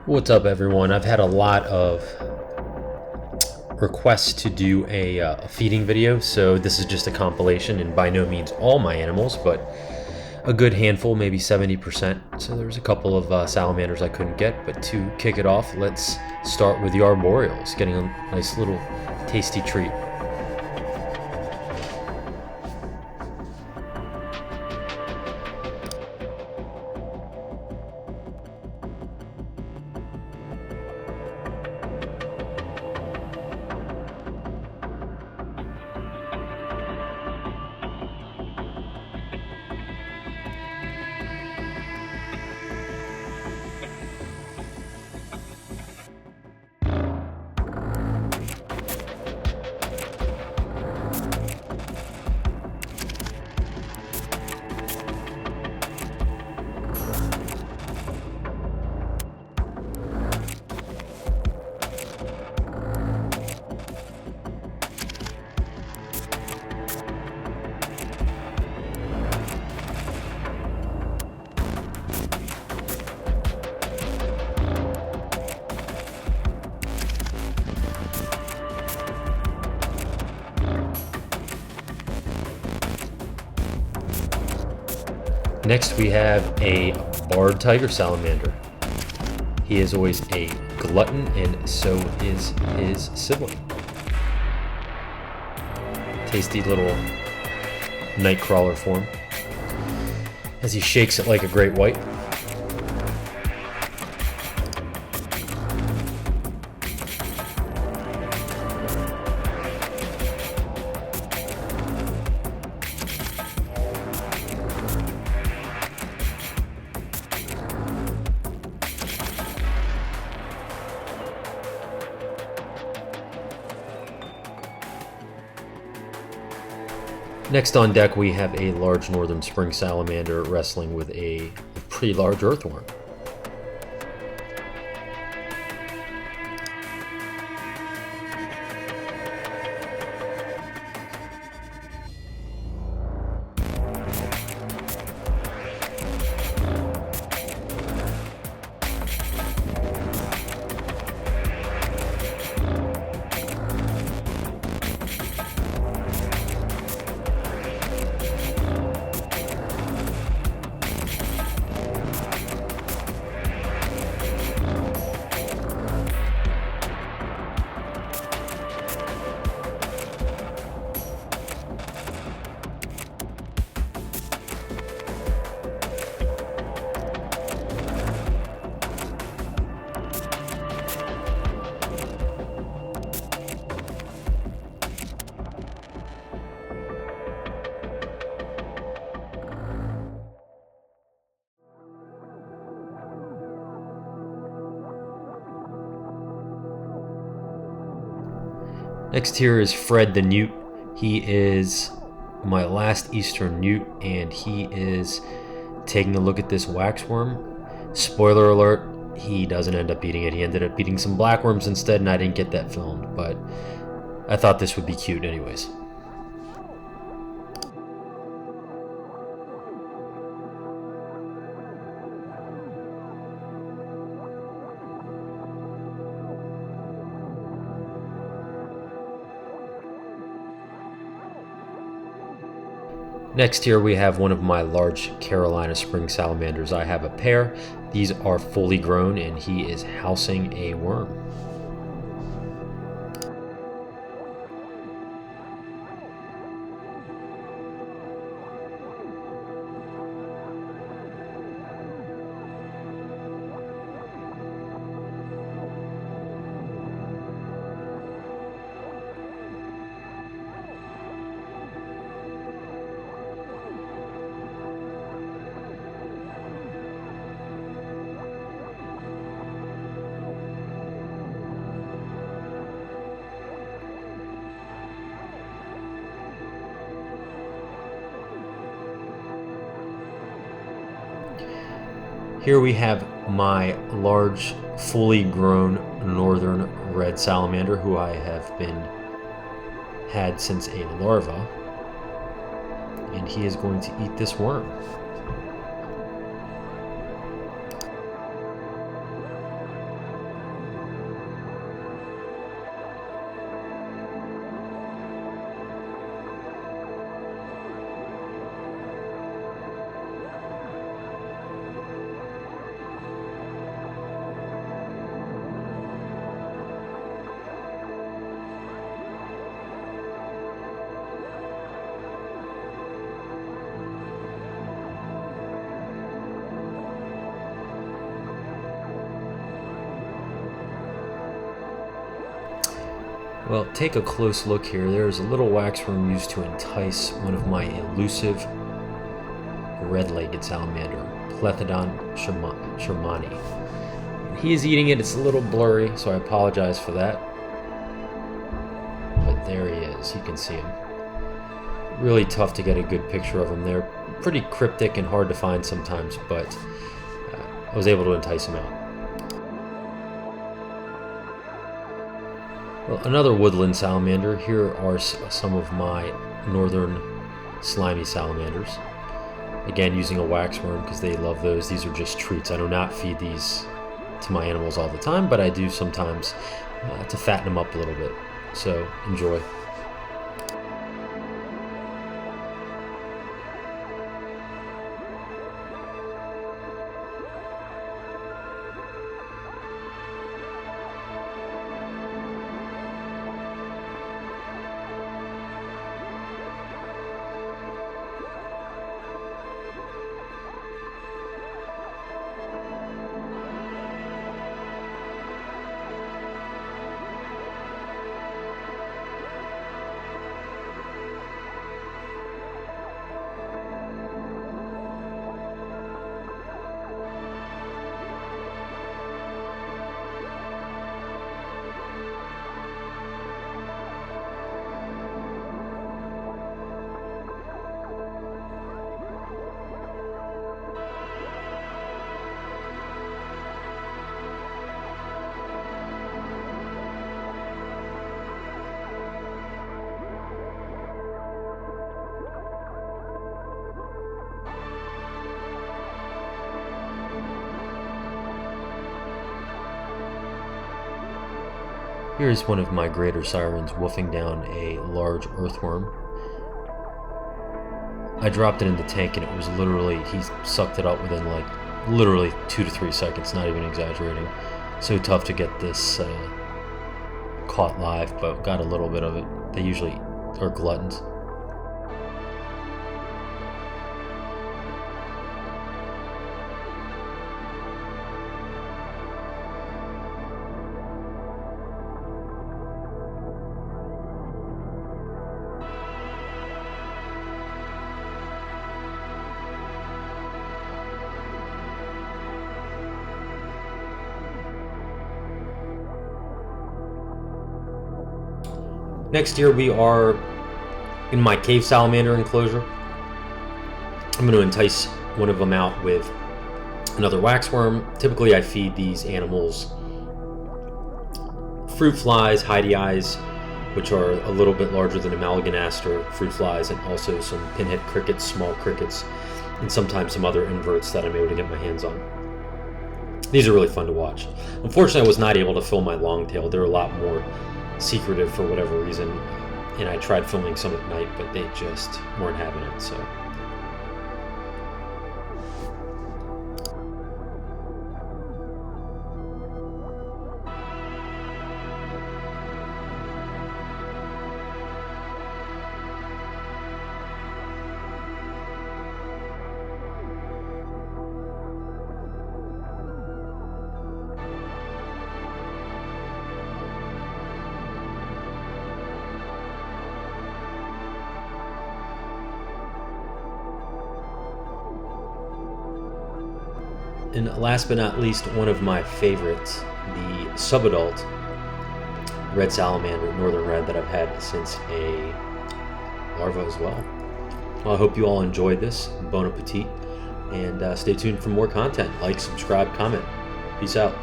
What's up, everyone? I've had a lot of requests to do a feeding video, so this is just a compilation, and by no means all my animals, but a good handful, maybe 70%. So there's a couple of salamanders I couldn't get, but to kick it off, let's start with the arboreals, getting a nice little tasty treat. Next we have a barred tiger salamander. He is always a glutton, and so is his sibling. Tasty little night crawler form as he shakes it like a great white. Next on deck we have a large northern spring salamander wrestling with a pretty large earthworm. Next here is Fred the Newt. He is my last eastern newt, and he is taking a look at this waxworm. Spoiler alert, he doesn't end up eating it. He ended up eating some blackworms instead, and I didn't get that filmed, but I thought this would be cute anyways. Next here we have one of my large Carolina spring salamanders. I have a pair. These are fully grown, and he is housing a worm. Here we have my large, fully grown northern red salamander, who I have had since a larva, and he is going to eat this worm. Well, take a close look here. There's a little waxworm used to entice one of my elusive red-legged salamander, Plethodon shermani. He is eating it. It's a little blurry, so I apologize for that. But there he is. You can see him. Really tough to get a good picture of him. They're pretty cryptic and hard to find sometimes, but I was able to entice him out. Well, another woodland salamander. Here are some of my northern slimy salamanders. Again, using a waxworm because they love those. These are just treats. I do not feed these to my animals all the time, but I do sometimes to fatten them up a little bit. So enjoy. Here's one of my greater sirens wolfing down a large earthworm. I dropped it in the tank and it was literally, he sucked it up within like literally 2 to 3 seconds, not even exaggerating. So tough to get this caught live, but got a little bit of it. They usually are gluttons. Next here we are in my cave salamander enclosure. I'm going to entice one of them out with another waxworm. Typically I feed these animals fruit flies, hydeias, which are a little bit larger than amalgamaster fruit flies, and also some pinhead crickets, small crickets, and sometimes some other inverts that I'm able to get my hands on. These are really fun to watch. Unfortunately, I was not able to film my longtail. They're a lot more secretive for whatever reason, and I tried filming some at night, but they just weren't having it. So and last but not least, one of my favorites, the subadult red salamander, northern red, that I've had since a larva as well. Well, I hope you all enjoyed this. Bon appetit, and stay tuned for more content. Like, subscribe, comment. Peace out.